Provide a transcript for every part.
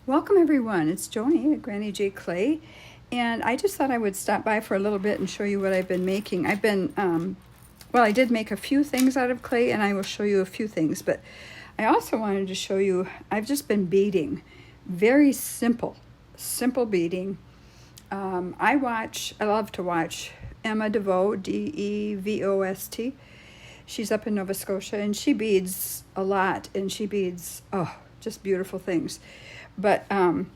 Welcome everyone, it's Joni at Granny J Clay, and I just thought I would stop by for a little bit and show you what I've been making. I did make a few things out of clay, and I will show you a few things, but I also wanted to show you, I've just been beading. Very simple beading. I love to watch Emma DeVoe, D-E-V-O-S-T. She's up in Nova Scotia, and she beads a lot, and she beads, just beautiful things. But, and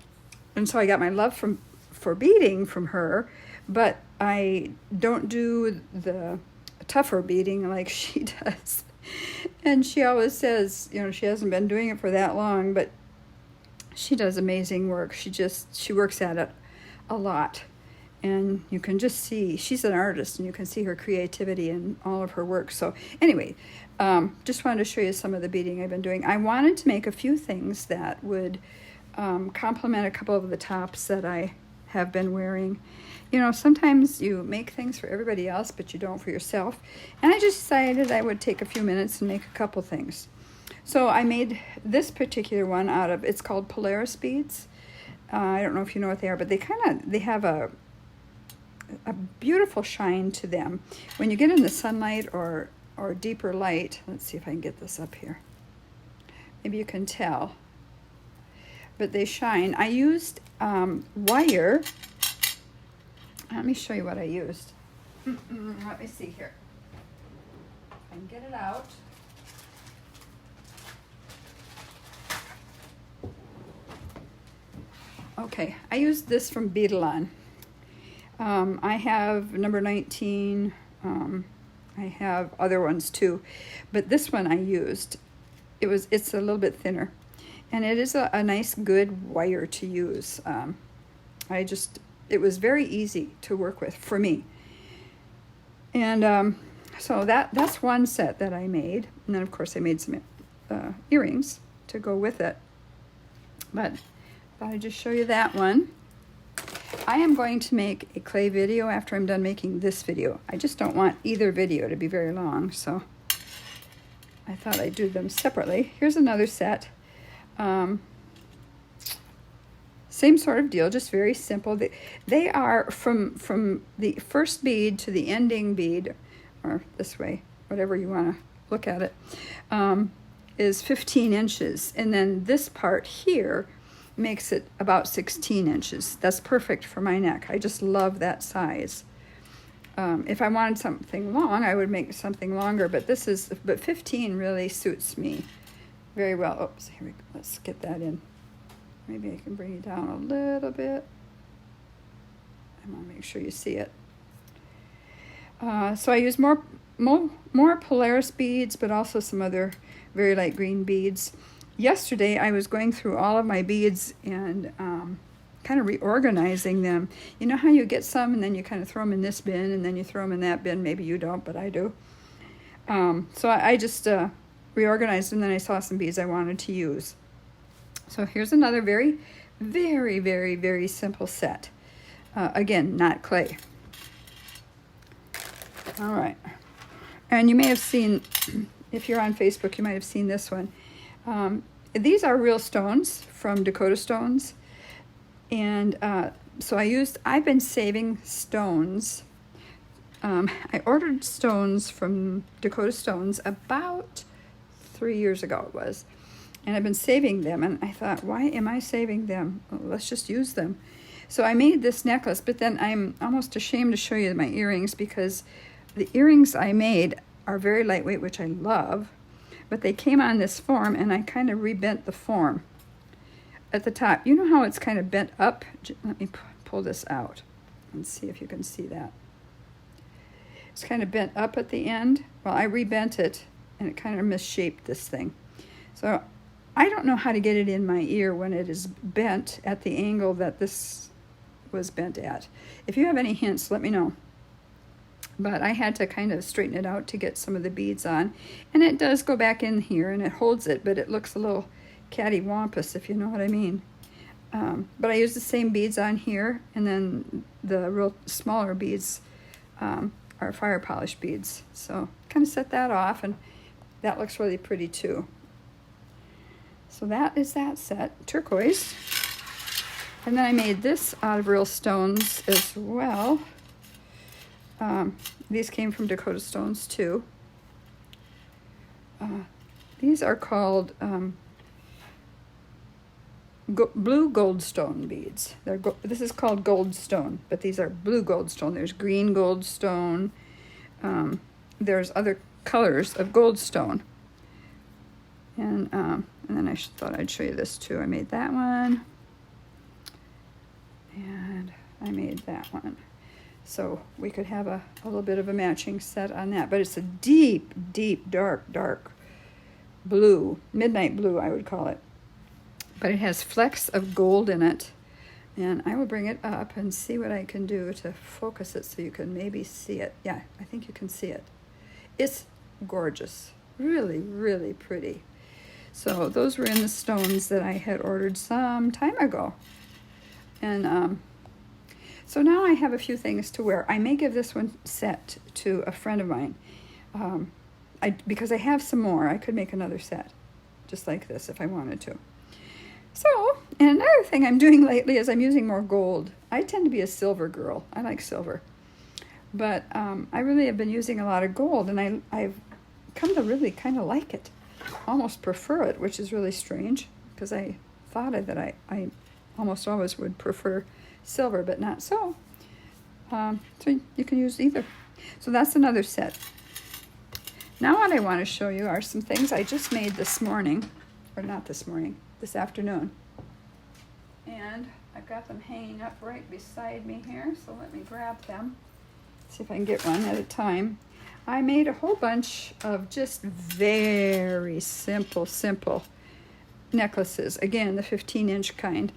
so I got my love for beading from her, but I don't do the tougher beading like she does. And she always says, she hasn't been doing it for that long, but she does amazing work. She works at it a lot. And you can just see, she's an artist, and you can see her creativity in all of her work. So anyway, just wanted to show you some of the beading I've been doing. I wanted to make a few things that would complement a couple of the tops that I have been wearing. Sometimes you make things for everybody else, but you don't for yourself. And I just decided I would take a few minutes and make a couple things. So I made this particular one out of, it's called Polaris beads. I don't know if you know what they are, but they have a beautiful shine to them. When you get in the sunlight or deeper light, let's see if I can get this up here. Maybe you can tell. But they shine. I used wire. Let me show you what I used. Let me see here. I can get it out. Okay, I used this from Beadalon. I have number 19. I have other ones too, but this one I used. It's a little bit thinner, and it is a nice, good wire to use. It was very easy to work with for me. And so that's one set that I made, and then of course I made some earrings to go with it. But I thought I'd just show you that one. I am going to make a clay video after I'm done making this video. I just don't want either video to be very long, so I thought I'd do them separately. Here's another set. Same sort of deal, just very simple. They are from the first bead to the ending bead, or this way, whatever you want to look at it, is 15 inches. And then this part here makes it about 16 inches. That's perfect for my neck. I just love that size. If I wanted something long, I would make something longer, but 15 really suits me very well. Oops, here we go. Let's get that in. Maybe I can bring it down a little bit. I want to make sure you see it. So I use more Polaris beads, but also some other very light green beads. Yesterday, I was going through all of my beads and kind of reorganizing them. You know how you get some and then you kind of throw them in this bin and then you throw them in that bin? Maybe you don't, but I do. So I just reorganized them, and then I saw some beads I wanted to use. So here's another very, very, very, very simple set. Again, not clay. All right. And you may have seen, if you're on Facebook, you might have seen this one. These are real stones from Dakota Stones, and so I've been saving stones. I ordered stones from Dakota Stones about 3 years ago it was, and I've been saving them, and I thought, why am I saving them? Well, let's just use them. So I made this necklace, but then I'm almost ashamed to show you my earrings, because the earrings I made are very lightweight, which I love. But they came on this form, and I kind of rebent the form at the top. You know how it's kind of bent up? Let me pull this out and see if you can see that. It's kind of bent up at the end. Well, I rebent it, and it kind of misshaped this thing. So I don't know how to get it in my ear when it is bent at the angle that this was bent at. If you have any hints, let me know. But I had to kind of straighten it out to get some of the beads on. And it does go back in here, and it holds it, but it looks a little cattywampus, if you know what I mean. But I used the same beads on here, and then the real smaller beads are fire polish beads. So kind of set that off, and that looks really pretty too. So that is that set, turquoise. And then I made this out of real stones as well. These came from Dakota Stones too. These are called blue goldstone beads. This is called goldstone, but these are blue goldstone. There's green goldstone. There's other colors of goldstone. And then I thought I'd show you this too. I made that one. And I made that one. So we could have a little bit of a matching set on that. But it's a deep, deep, dark, dark blue. Midnight blue, I would call it. But it has flecks of gold in it. And I will bring it up and see what I can do to focus it so you can maybe see it. Yeah, I think you can see it. It's gorgeous. Really, really pretty. So those were in the stones that I had ordered some time ago. And so now I have a few things to wear. I may give this one set to a friend of mine. Because I have some more. I could make another set just like this if I wanted to. So, and another thing I'm doing lately is I'm using more gold. I tend to be a silver girl. I like silver. But I really have been using a lot of gold, and I've come to really kind of like it. Almost prefer it, which is really strange, because I thought that I almost always would prefer silver, but not so. So you can use either. So that's another set. Now what I want to show you are some things I just made this morning, or not this morning, this afternoon. And I've got them hanging up right beside me here, so let me grab them. See if I can get one at a time. I made a whole bunch of just very simple necklaces. Again, the 15-inch kind.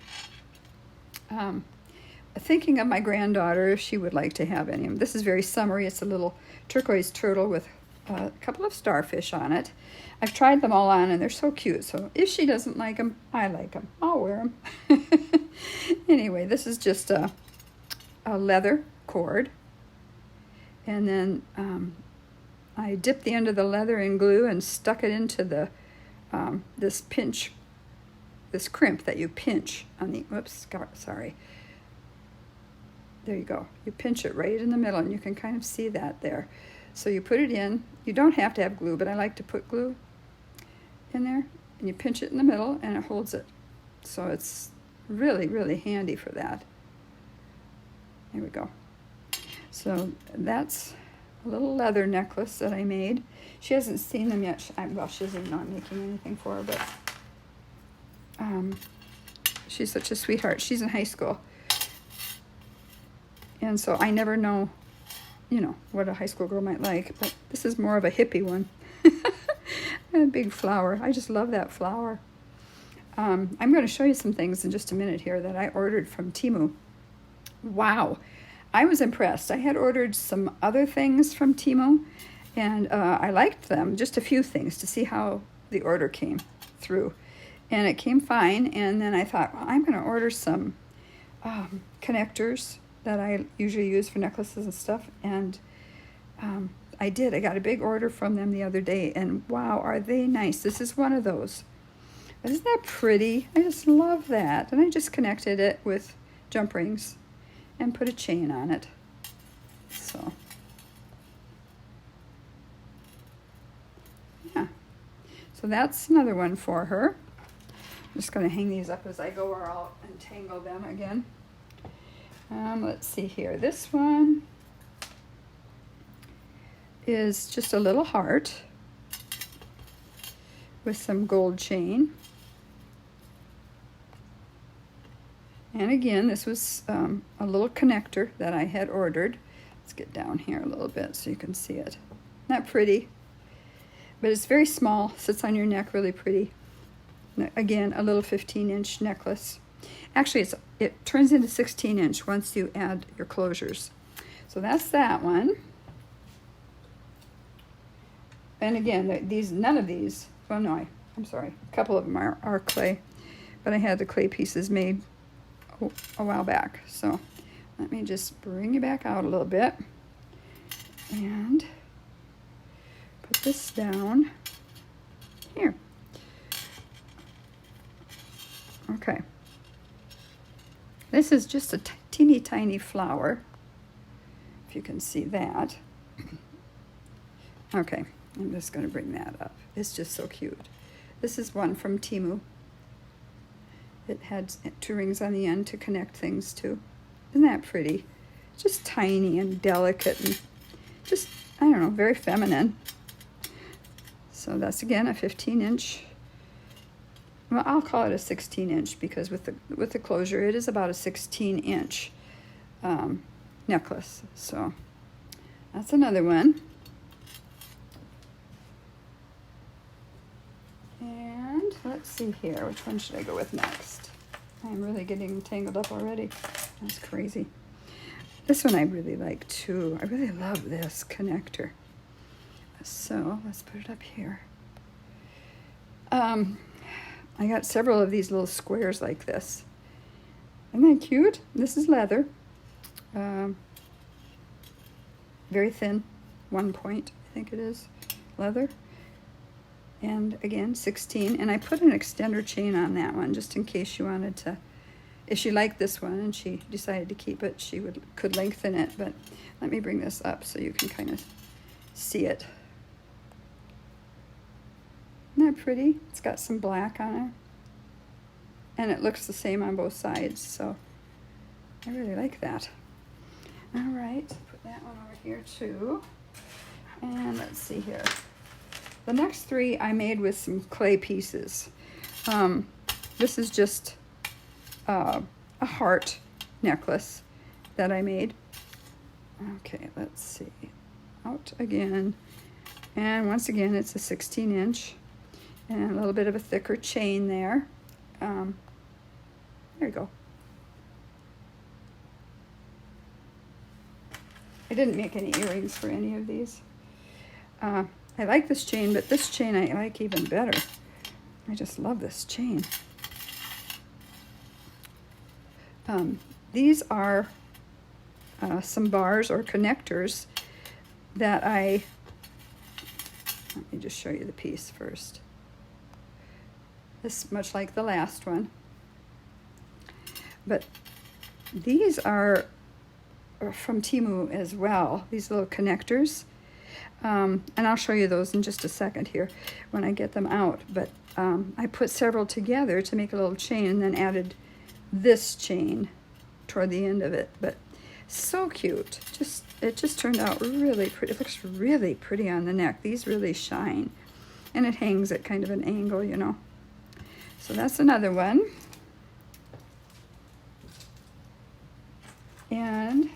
Thinking of my granddaughter, if she would like to have any of them. This is very summery. It's a little turquoise turtle with a couple of starfish on it. I've tried them all on, and they're so cute. So if she doesn't like them, I like them. I'll wear them. Anyway, this is just a leather cord. And then I dipped the end of the leather in glue and stuck it into the this crimp that you pinch on the, whoops, sorry. There you go. You pinch it right in the middle, and you can kind of see that there. So you put it in. You don't have to have glue, but I like to put glue in there. And you pinch it in the middle, and it holds it. So it's really, really handy for that. There we go. So that's a little leather necklace that I made. She hasn't seen them yet. Well, she doesn't know I'm making anything for her, but she's such a sweetheart. She's in high school. And so I never know, what a high school girl might like. But this is more of a hippie one. And a big flower. I just love that flower. I'm going to show you some things in just a minute here that I ordered from Temu. Wow. I was impressed. I had ordered some other things from Temu, and I liked them, just a few things, to see how the order came through. And it came fine, and then I thought, well, I'm going to order some connectors that I usually use for necklaces and stuff, and I did. I got a big order from them the other day, and wow, are they nice. This is one of those. Isn't that pretty? I just love that. And I just connected it with jump rings and put a chain on it. So, yeah. So that's another one for her. I'm just going to hang these up as I go, or I'll entangle them again. Let's see here. This one is just a little heart with some gold chain. And again, this was a little connector that I had ordered. Let's get down here a little bit so you can see it. Not pretty, but it's very small, sits on your neck, really pretty. Again, a little 15-inch necklace. Actually, it turns into 16-inch once you add your closures. So that's that one. And again, none of these, well, no, I'm sorry, a couple of them are clay, but I had the clay pieces made a while back. So let me just bring you back out a little bit and put this down here. This is just a teeny tiny flower, if you can see that. Okay, I'm just going to bring that up. It's just so cute. This is one from Temu. It had 2 rings on the end to connect things to. Isn't that pretty? Just tiny and delicate and just, I don't know, very feminine. So that's again a 15-inch. Well, I'll call it a 16-inch because with the closure, it is about a 16-inch necklace. So that's another one. And let's see here, which one should I go with next? I'm really getting tangled up already. That's crazy. This one I really like too. I really love this connector. So let's put it up here. I got several of these little squares like this. Isn't that cute? This is leather. Very thin, 1 point, I think it is, leather. And again, 16. And I put an extender chain on that one just in case you wanted to, if she liked this one and she decided to keep it, she could lengthen it. But let me bring this up so you can kind of see it. Isn't that pretty? It's got some black on it. And it looks the same on both sides, so I really like that. All right, put that one over here too. And let's see here. The next 3 I made with some clay pieces. This is just a heart necklace that I made. Okay, let's see. Out again. And once again, it's a 16-inch. And a little bit of a thicker chain there. There you go. I didn't make any earrings for any of these. I like this chain, but this chain I like even better. I just love this chain. These are some bars or connectors that let me just show you the piece first. This much like the last one. But these are from Temu as well, these little connectors. And I'll show you those in just a second here when I get them out. But I put several together to make a little chain and then added this chain toward the end of it. But so cute. It just turned out really pretty. It looks really pretty on the neck. These really shine. And it hangs at kind of an angle, you know. So that's another one. And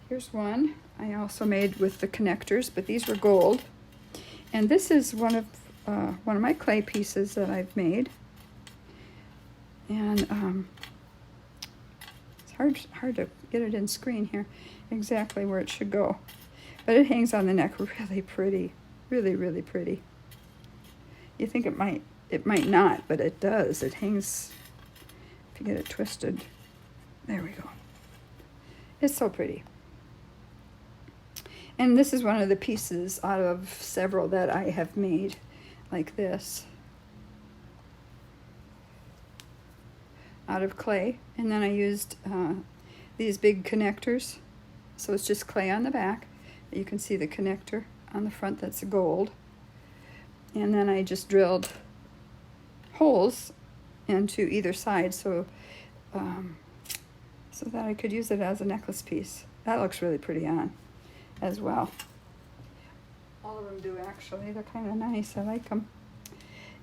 here's one I also made with the connectors, but these were gold. And this is one of my clay pieces that I've made. And it's hard to get it in screen here, exactly where it should go. But it hangs on the neck really pretty, really, really pretty. You think it might not, but it does. It hangs, if you get it twisted. There we go. It's so pretty. And this is one of the pieces out of several that I have made like this. Out of clay. And then I used these big connectors. So it's just clay on the back. You can see the connector on the front that's gold. And then I just drilled holes into either side so that I could use it as a necklace piece. That looks really pretty on as well. All of them do actually. They're kind of nice. I like them.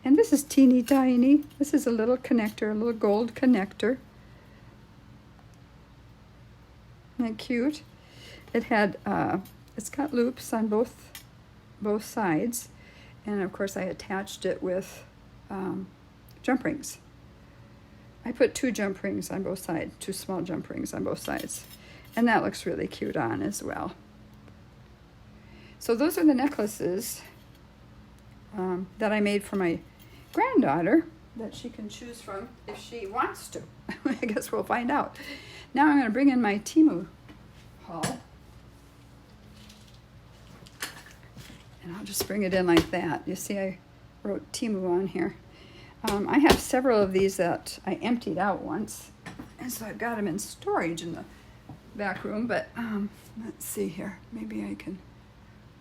And this is teeny tiny. This is a little connector, a little gold connector. Isn't that cute? It had, it's got loops on both sides. And of course I attached it with jump rings. I put 2 jump rings on both sides, 2 small jump rings on both sides. And that looks really cute on as well. So those are the necklaces that I made for my granddaughter that she can choose from if she wants to. I guess we'll find out. Now I'm going to bring in my Temu haul. And I'll just bring it in like that. You see I wrote Temu on here. I have several of these that I emptied out once. And so I've got them in storage in the back room, but let's see here. Maybe I can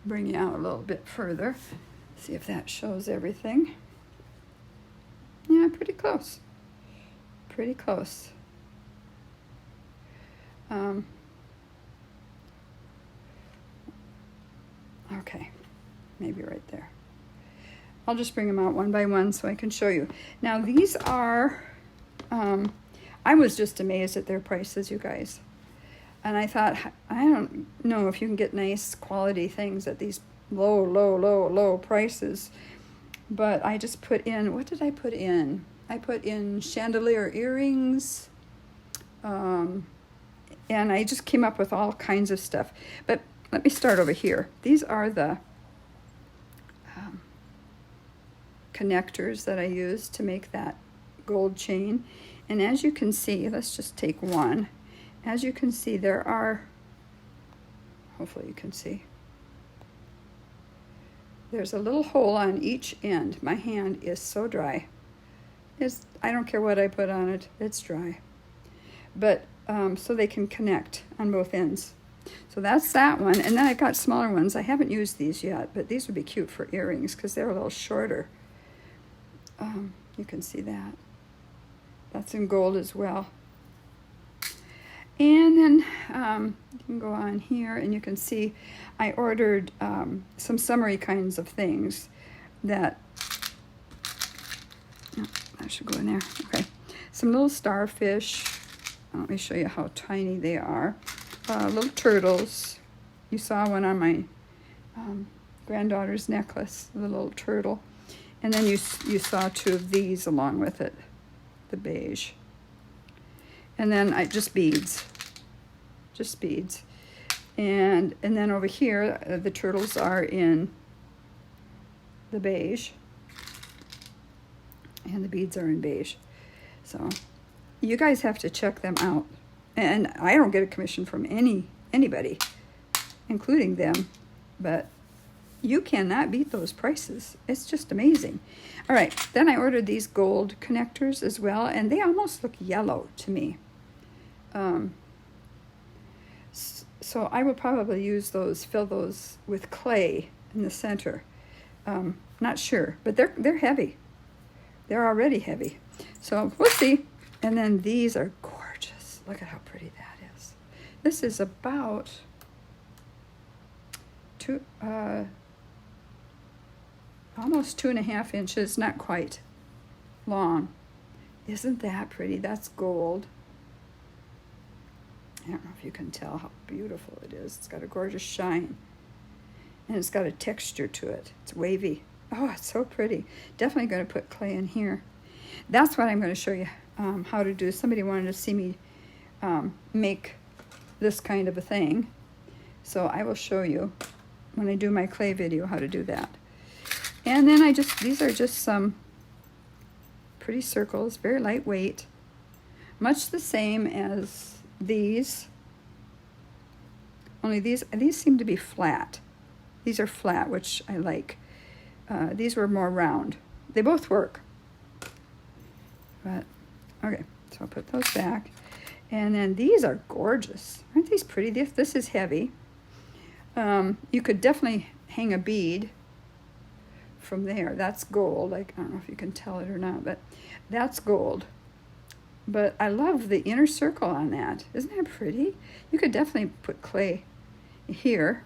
bring you out a little bit further. See if that shows everything. Yeah, pretty close. Pretty close. Okay, maybe right there. I'll just bring them out one by one so I can show you. Now these are, I was just amazed at their prices, you guys. And I thought, I don't know if you can get nice quality things at these low prices. But I just put in, what did I put in? I put in chandelier earrings. And I just came up with all kinds of stuff. But let me start over here. These are the connectors that I use to make that gold chain. And as you can see, let's just take one. As you can see, there are, hopefully you can see, there's a little hole on each end. My hand is so dry. I don't care what I put on it, it's dry. But so they can connect on both ends. So that's that one. And then I've got smaller ones. I haven't used these yet, but these would be cute for earrings because they're a little shorter. You can see that. That's in gold as well. And then you can go on here and you can see I ordered some summery kinds of things that, oh, that should go in there. Okay. Some little starfish. Let me show you how tiny they are. Little turtles. You saw one on my granddaughter's necklace, the little turtle. And then you saw two of these along with it, the beige. And then just beads. Just beads. And then over here, the turtles are in the beige. And the beads are in beige. So you guys have to check them out. And I don't get a commission from anybody, including them. But you cannot beat those prices. It's just amazing. All right, then I ordered these gold connectors as well, and they almost look yellow to me. So I will probably use those, fill those with clay in the center. Not sure, but they're heavy. They're already heavy. So we'll see. And then these are gorgeous. Look at how pretty that is. This is about almost 2.5 inches, not quite long. Isn't that pretty? That's gold. I don't know if you can tell how beautiful it is. It's got a gorgeous shine. And it's got a texture to it. It's wavy. Oh, it's so pretty. Definitely going to put clay in here. That's what I'm going to show you how to do. Somebody wanted to see me make this kind of a thing. So I will show you when I do my clay video how to do that. And then these are just some pretty circles, very lightweight. Much the same as these. Only these seem to be flat. These are flat, which I like. These were more round. They both work. But, okay, so I'll put those back. And then these are gorgeous. Aren't these pretty? This is heavy. You could definitely hang a bead from there. That's gold. I don't know if you can tell it or not, but that's gold. But I love the inner circle on that. Isn't that pretty? You could definitely put clay here.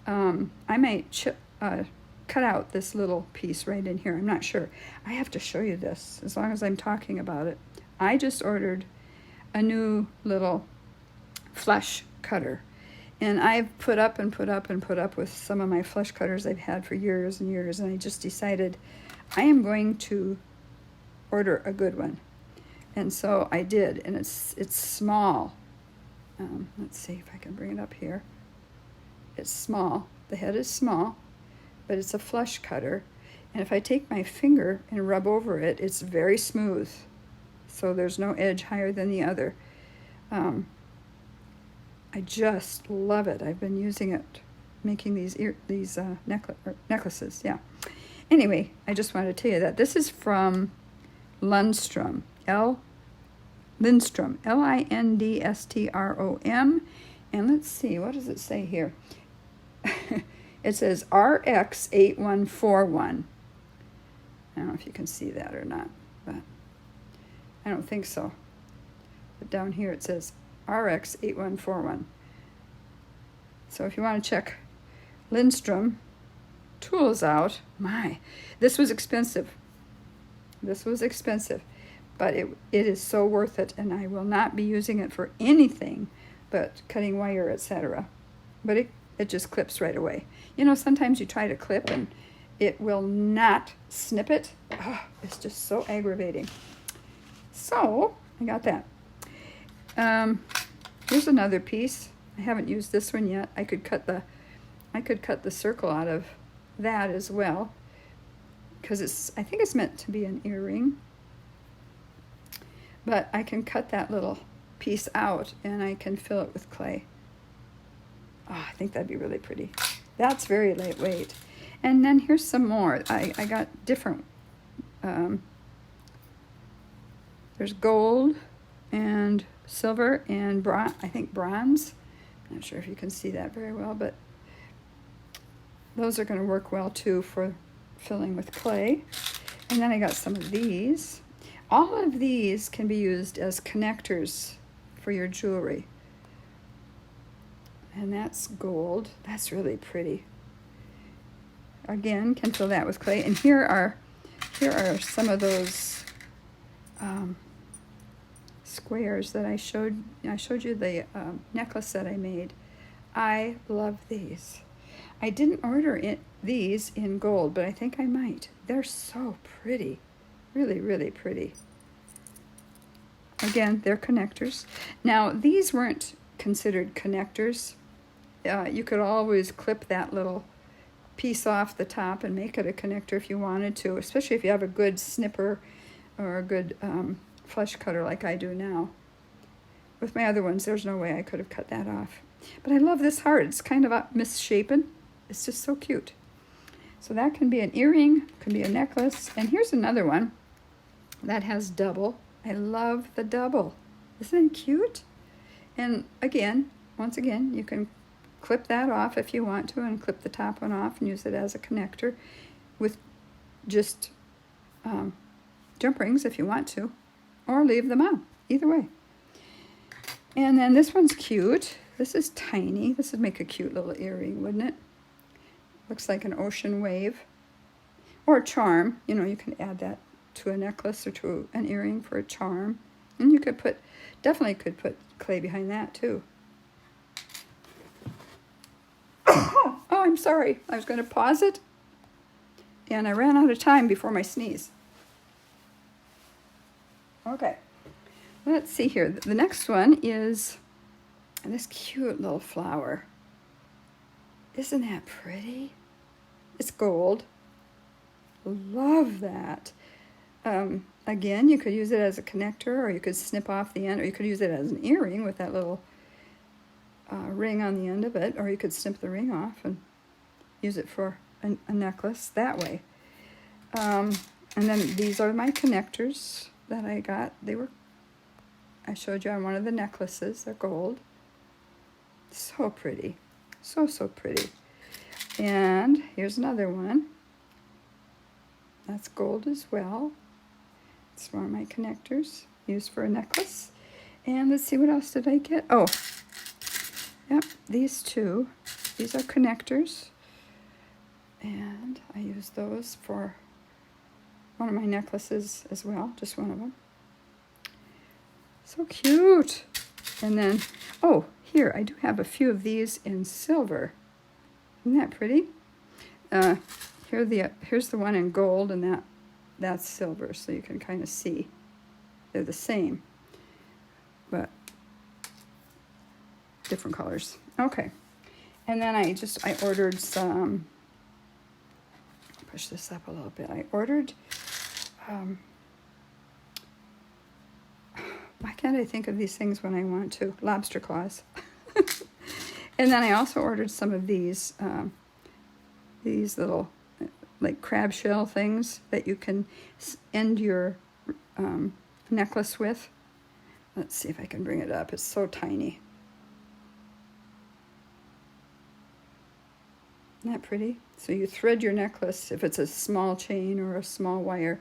I might cut out this little piece right in here. I'm not sure. I have to show you this as long as I'm talking about it. I just ordered a new little flush cutter. And I've put up and put up and put up with some of my flush cutters I've had for years and years. And I just decided I am going to order a good one. And so I did. And it's small. Let's see if I can bring it up here. It's small. The head is small, but it's a flush cutter. And if I take my finger and rub over it, it's very smooth. So there's no edge higher than the other. I just love it. I've been using it, making these necklaces. Yeah. Anyway, I just wanted to tell you that this is from Lundstrom. Lindstrom, Lindstrom. And let's see, what does it say here? It says RX8141. I don't know if you can see that or not, but I don't think so. But down here it says RX8141. So if you want to check Lindstrom tools out, this was expensive. This was expensive, but it is so worth it, and I will not be using it for anything but cutting wire, etc. But it just clips right away. You know, sometimes you try to clip and it will not snip it. Oh, it's just so aggravating. So I got that. Here's another piece. I haven't used this one yet. I could cut the circle out of that as well, because I think it's meant to be an earring. But I can cut that little piece out and I can fill it with clay. Oh, I think that'd be really pretty. That's very lightweight. And then here's some more. I got different. There's gold and silver and I think bronze. I'm not sure if you can see that very well, but those are going to work well too for filling with clay. And then I got some of these. All of these can be used as connectors for your jewelry. And that's gold. That's really pretty. Again, can fill that with clay. And here are some of those squares that I showed you the necklace that I made. I love these. I didn't order these in gold, but I think I might. They're so pretty. Really, really pretty. Again, they're connectors. Now, these weren't considered connectors. You could always clip that little piece off the top and make it a connector if you wanted to, especially if you have a good snipper or a good flush cutter like I do now. With my other ones, there's no way I could have cut that off. But I love this heart. It's kind of misshapen. It's just so cute. So that can be an earring, can be a necklace. And here's another one that has double. I love the double. Isn't it cute? And again, once again, you can clip that off if you want to and clip the top one off and use it as a connector with just jump rings if you want to, or leave them on, either way. And then this one's cute. This is tiny. This would make a cute little earring, wouldn't it? Looks like an ocean wave. Or a charm. You know, you can add that to a necklace or to an earring for a charm. And you could definitely could put clay behind that too. Oh, I'm sorry. I was going to pause it, and I ran out of time before my sneeze. Okay, let's see here. The next one is this cute little flower. Isn't that pretty? It's gold. Love that. Again, you could use it as a connector, or you could snip off the end, or you could use it as an earring with that little ring on the end of it, or you could snip the ring off and use it for a necklace that way. And then these are my connectors that I got. I showed you on one of the necklaces. They're gold. So pretty. So, so pretty. And here's another one. That's gold as well. It's one of my connectors used for a necklace. And let's see, what else did I get? Oh, yep, these two. These are connectors. And I use those for one of my necklaces as well, just one of them. So cute. And then, oh, here, I do have a few of these in silver. Isn't that pretty? Here's the one in gold, and that's silver, so you can kind of see. They're the same, but different colors. Okay. And then I ordered some, push this up a little bit. I ordered, why can't I think of these things when I want to? Lobster claws. And then I also ordered some of these little, like crab shell things that you can end your necklace with. Let's see if I can bring it up. It's so tiny. Isn't that pretty? So you thread your necklace, if it's a small chain or a small wire,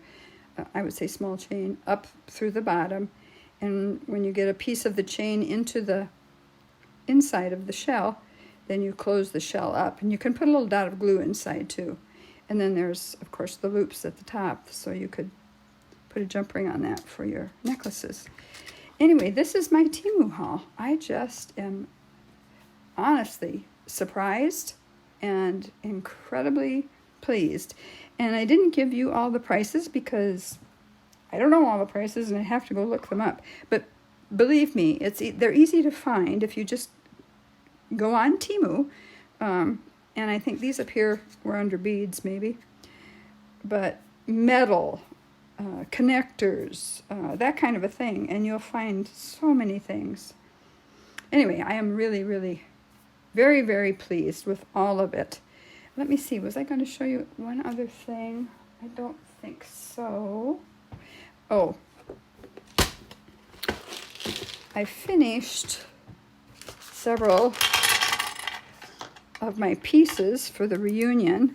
I would say small chain, up through the bottom. And when you get a piece of the chain into the inside of the shell, then you close the shell up. And you can put a little dot of glue inside too. And then there's, of course, the loops at the top, so you could put a jump ring on that for your necklaces. Anyway, this is my Temu haul. I just am honestly surprised and incredibly pleased. And I didn't give you all the prices because I don't know all the prices and I have to go look them up. But believe me, they're easy to find if you just go on Temu. And I think these up here were under beads maybe. But metal, connectors, that kind of a thing. And you'll find so many things. Anyway, I am really, really very, very pleased with all of it. Let me see, was I going to show you one other thing? I don't think so. Oh, I finished several of my pieces for the reunion,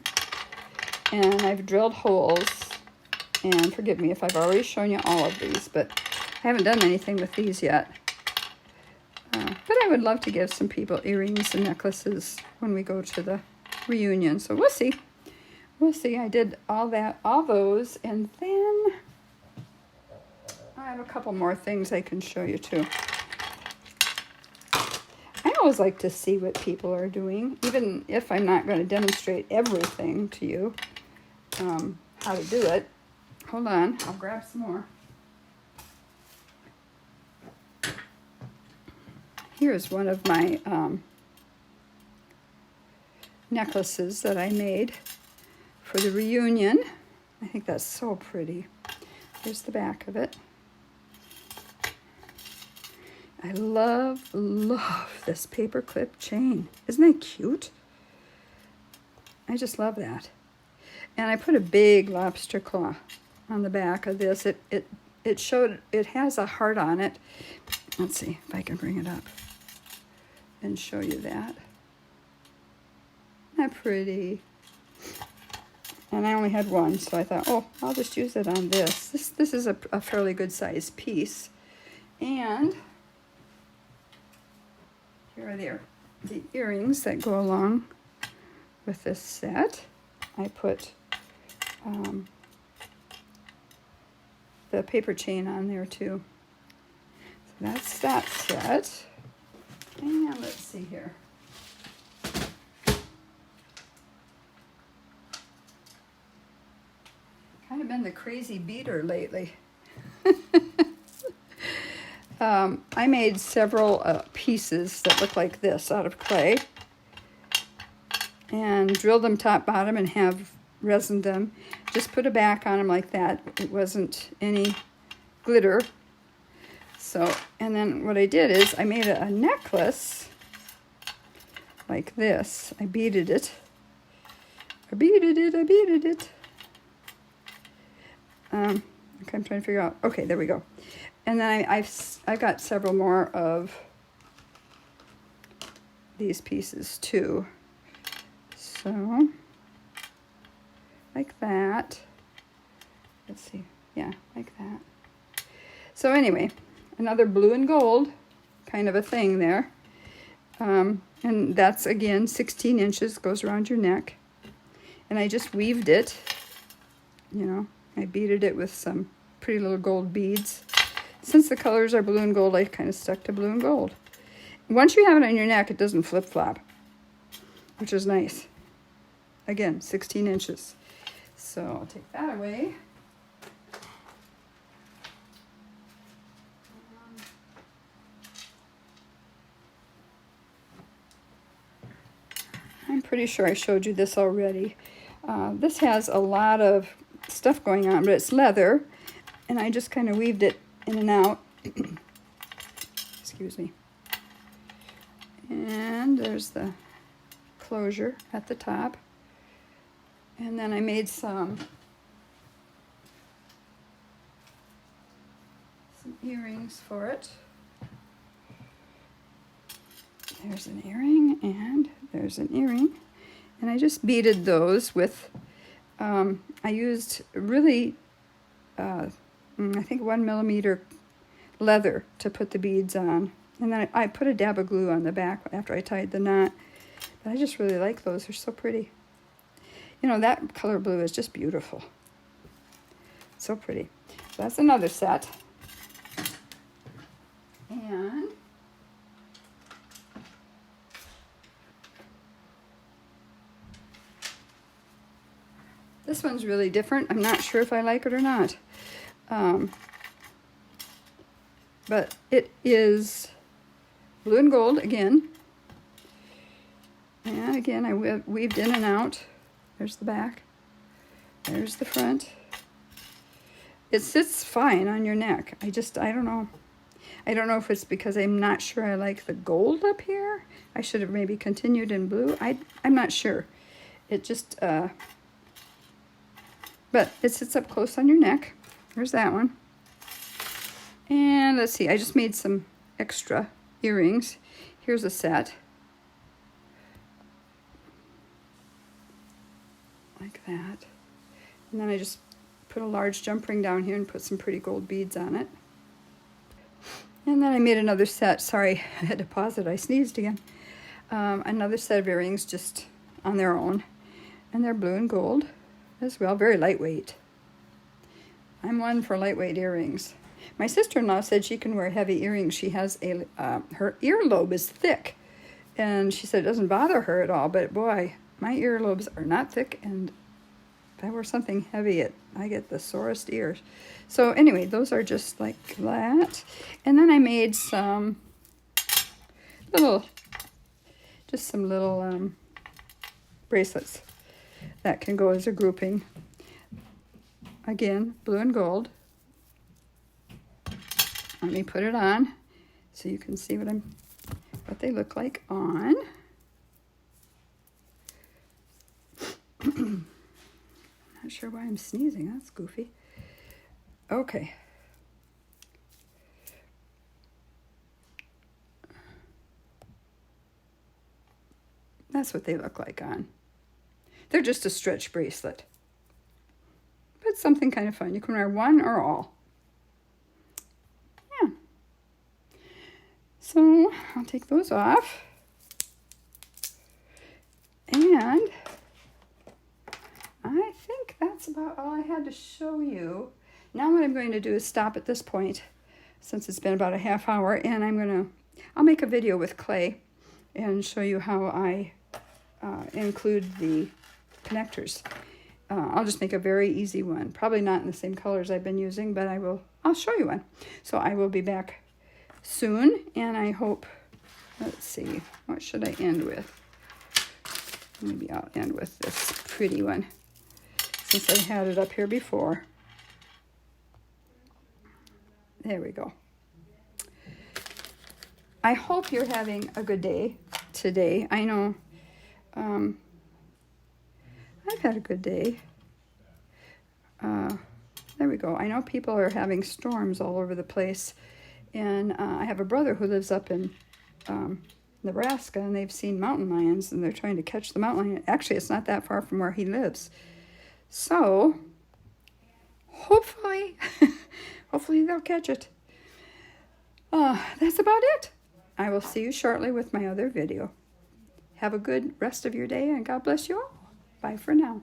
and I've drilled holes, and forgive me if I've already shown you all of these, but I haven't done anything with these yet. But I would love to give some people earrings and necklaces when we go to the reunion. So we'll see. We'll see. I did all those. And then I have a couple more things I can show you too. I always like to see what people are doing, even if I'm not going to demonstrate everything to you, how to do it. Hold on. I'll grab some more. Here's one of my necklaces that I made for the reunion. I think that's so pretty. Here's the back of it. I love this paperclip chain. Isn't that cute? I just love that. And I put a big lobster claw on the back of this. It showed, it has a heart on it. Let's see if I can bring it up and show you that. Isn't that pretty? And I only had one, so I thought, oh, I'll just use it on this. This is a fairly good sized piece. And here are the earrings that go along with this set. I put the paper chain on there too. So that's that set. And let's see here. Kind of been the crazy beater lately. I made several pieces that look like this out of clay and drilled them top bottom and have resined them. Just put a back on them like that. It wasn't any glitter. So, and then what I did is I made a necklace like this. I beaded it. I beaded it. Okay, I'm trying to figure out. Okay, there we go. And then I've got several more of these pieces too. So, like that. Let's see. Yeah, like that. So anyway, another blue and gold kind of a thing there. And that's, again, 16 inches, goes around your neck. And I just weaved it, you know. I beaded it with some pretty little gold beads. Since the colors are blue and gold, I kind of stuck to blue and gold. Once you have it on your neck, it doesn't flip-flop, which is nice. Again, 16 inches. So I'll take that away. I'm pretty sure I showed you this already. This has a lot of stuff going on, but it's leather, and I just kind of weaved it in and out. Excuse me. And there's the closure at the top. And then I made some earrings for it. There's an earring, and there's an earring. And I just beaded those with, I used really, I think 1mm leather to put the beads on. And then I put a dab of glue on the back after I tied the knot. But I just really like those. They're so pretty. You know, that color blue is just beautiful. So pretty. So that's another set. And this one's really different. I'm not sure if I like it or not. But it is blue and gold again. And again, I weaved in and out. There's the back. There's the front. It sits fine on your neck. I don't know. I don't know if it's because I'm not sure I like the gold up here. I should have maybe continued in blue. I'm not sure. It just, but it sits up close on your neck. There's that one. And let's see, I just made some extra earrings. Here's a set. Like that. And then I just put a large jump ring down here and put some pretty gold beads on it. And then I made another set. Sorry, I had to pause it. I sneezed again. Another set of earrings just on their own. And they're blue and gold as well. Very lightweight. I'm one for lightweight earrings. My sister-in-law said she can wear heavy earrings. She has her earlobe is thick. And she said it doesn't bother her at all. But boy, my earlobes are not thick. And if I wear something heavy, I get the sorest ears. So anyway, those are just like that. And then I made some little bracelets that can go as a grouping. Again, blue and gold. Let me put it on so you can see what they look like on. Not sure why I'm sneezing. That's goofy. Okay. That's what they look like on. They're just a stretch bracelet. But something kind of fun. You can wear one or all. Yeah. So I'll take those off. And I think that's about all I had to show you. Now what I'm going to do is stop at this point, since it's been about a half hour, and I'll make a video with clay and show you how I include the connectors. I'll just make a very easy one, probably not in the same colors I've been using, but I'll show you one. So I will be back soon, and I hope, let's see, what should I end with? Maybe I'll end with this pretty one, since I had it up here before. There we go. I hope you're having a good day today. I know I've had a good day. There we go. I know people are having storms all over the place. And I have a brother who lives up in Nebraska, and they've seen mountain lions, and they're trying to catch the mountain lion. Actually, it's not that far from where he lives. So, hopefully, hopefully they'll catch it. That's about it. I will see you shortly with my other video. Have a good rest of your day, and God bless you all. Bye for now.